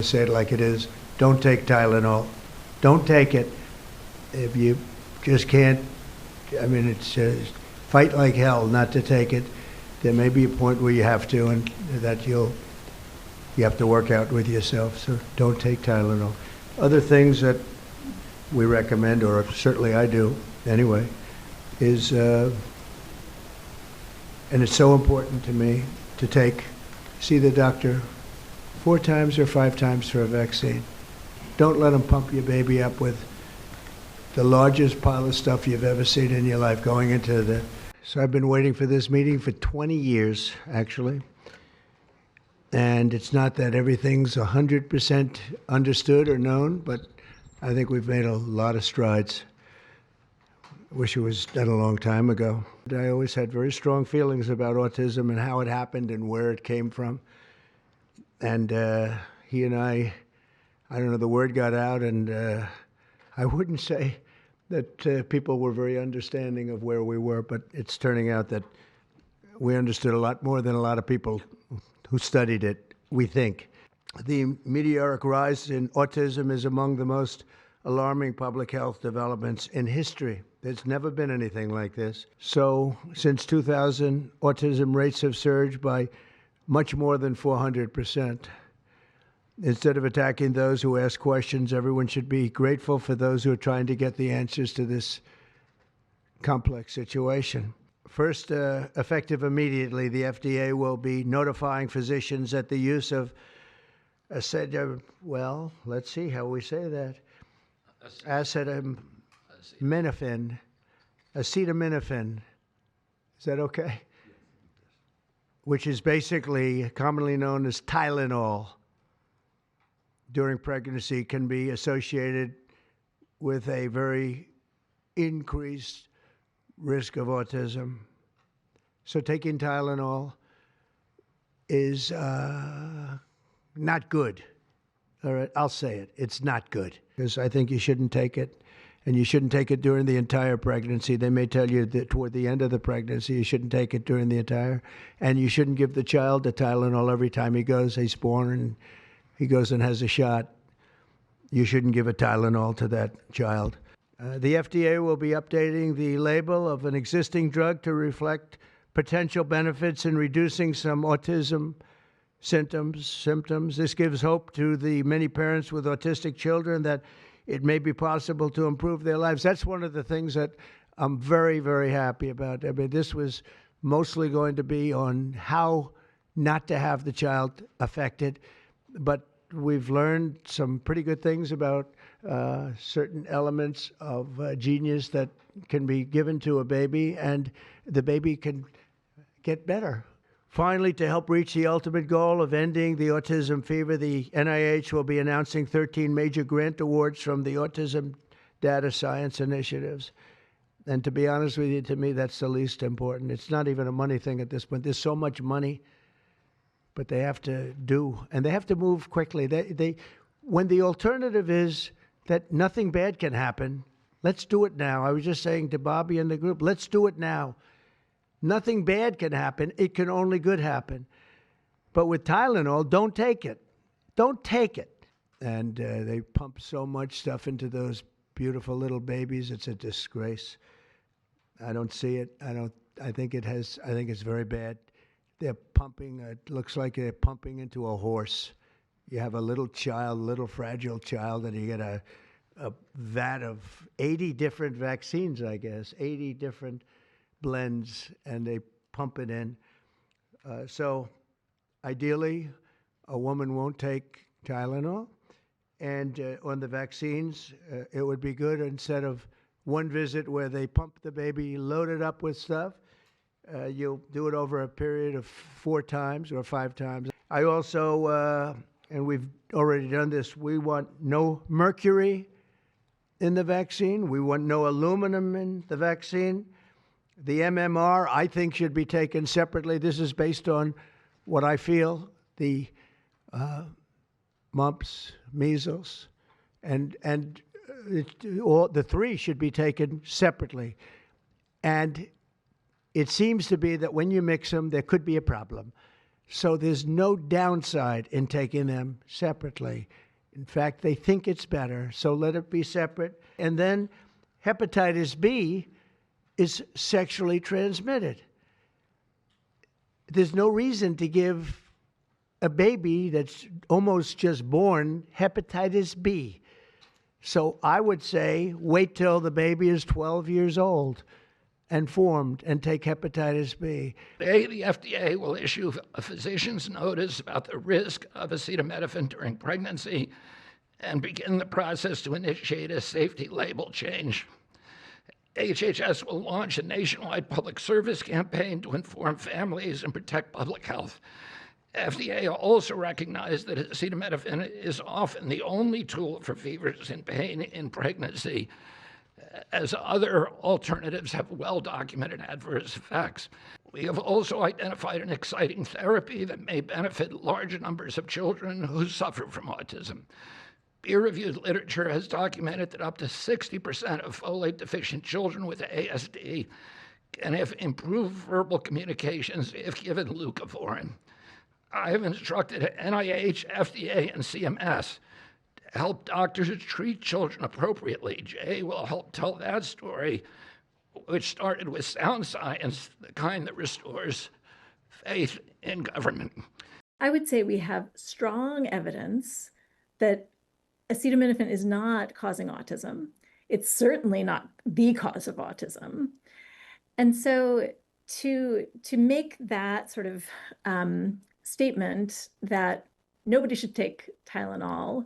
Say it like it is. Don't take Tylenol. Don't take it. If you just can't, I mean, it's fight like hell not to take it. There may be a point where you have to, and that you have to work out with yourself. So don't take Tylenol. Other things that we recommend, or certainly I do anyway, is, and it's so important to me to see the doctor 4 times or 5 times for a vaccine. Don't let them pump your baby up with the largest pile of stuff you've ever seen in your life going into the... So I've been waiting for this meeting for 20 years, actually. And it's not that everything's 100% understood or known, but I think we've made a lot of strides. Wish it was done a long time ago. I always had very strong feelings about autism and how it happened and where it came from. And he and I don't know, the word got out, and I wouldn't say that people were very understanding of where we were, but it's turning out that we understood a lot more than a lot of people who studied it, we think. The meteoric rise in autism is among the most alarming public health developments in history. There's never been anything like this. So since 2000, autism rates have surged by much more than 400%. Instead of attacking those who ask questions, everyone should be grateful for those who are trying to get the answers to this complex situation. First, effective immediately, the FDA will be notifying physicians that the use of well, let's see how we say that. Acetaminophen. Is that okay? Which is basically commonly known as Tylenol, during pregnancy can be associated with a very increased risk of autism. So taking Tylenol is not good. All right, I'll say it. It's not good, because I think you shouldn't take it. And you shouldn't take it during the entire pregnancy. They may tell you that toward the end of the pregnancy, you shouldn't take it during the entire. And you shouldn't give the child the Tylenol every time he's born and he goes and has a shot. You shouldn't give a Tylenol to that child. The FDA will be updating the label of an existing drug to reflect potential benefits in reducing some autism symptoms. This gives hope to the many parents with autistic children that it may be possible to improve their lives. That's one of the things that I'm very, very happy about. I mean, this was mostly going to be on how not to have the child affected, but we've learned some pretty good things about certain elements of genius that can be given to a baby, and the baby can get better. Finally, to help reach the ultimate goal of ending the autism fever, the NIH will be announcing 13 major grant awards from the Autism Data Science Initiatives. And to be honest with you, to me, that's the least important. It's not even a money thing at this point. There's so much money, but they have to do, and they have to move quickly. When the alternative is that nothing bad can happen, let's do it now. I was just saying to Bobby and the group, let's do it now. Nothing bad can happen. It can only good happen. But with Tylenol, don't take it. Don't take it. And they pump so much stuff into those beautiful little babies. It's a disgrace. I don't see it. I think it's very bad. They're pumping, it looks like they're pumping into a horse. You have a little child, little fragile child, and you get a vat of 80 different vaccines, I guess, 80 different blends, and they pump it in. So ideally, a woman won't take Tylenol. And on the vaccines, it would be good, instead of one visit where they pump the baby, load it up with stuff, you'll do it over a period of 4 times or 5 times. I also, and we've already done this, we want no mercury in the vaccine. We want no aluminum in the vaccine. The MMR, I think, should be taken separately. This is based on what I feel, the mumps, measles, and all the 3 should be taken separately. And it seems to be that when you mix them, there could be a problem. So there's no downside in taking them separately. In fact, they think it's better, so let it be separate. And then hepatitis B is sexually transmitted. There's no reason to give a baby that's almost just born hepatitis B. So I would say wait till the baby is 12 years old and formed and take hepatitis B. Today, the FDA will issue a physician's notice about the risk of acetaminophen during pregnancy and begin the process to initiate a safety label change. HHS will launch a nationwide public service campaign to inform families and protect public health. FDA also recognized that acetaminophen is often the only tool for fevers and pain in pregnancy, as other alternatives have well-documented adverse effects. We have also identified an exciting therapy that may benefit large numbers of children who suffer from autism. Peer-reviewed literature has documented that up to 60% of folate-deficient children with ASD can have improved verbal communications if given leucovorin. I have instructed NIH, FDA, and CMS to help doctors treat children appropriately. Jay will help tell that story, which started with sound science, the kind that restores faith in government. I would say we have strong evidence that acetaminophen is not causing autism. It's certainly not the cause of autism. And so to make that sort of statement that nobody should take Tylenol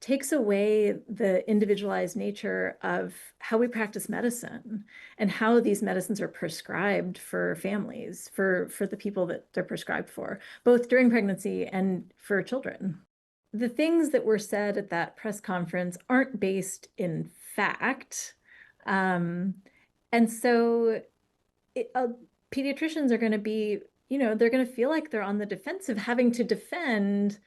takes away the individualized nature of how we practice medicine and how these medicines are prescribed for families, for the people that they're prescribed for, both during pregnancy and for children. The things that were said at that press conference aren't based in fact. And so pediatricians are going to be, they're going to feel like they're on the defensive, having to defend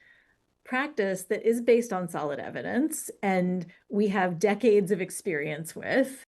practice that is based on solid evidence and we have decades of experience with.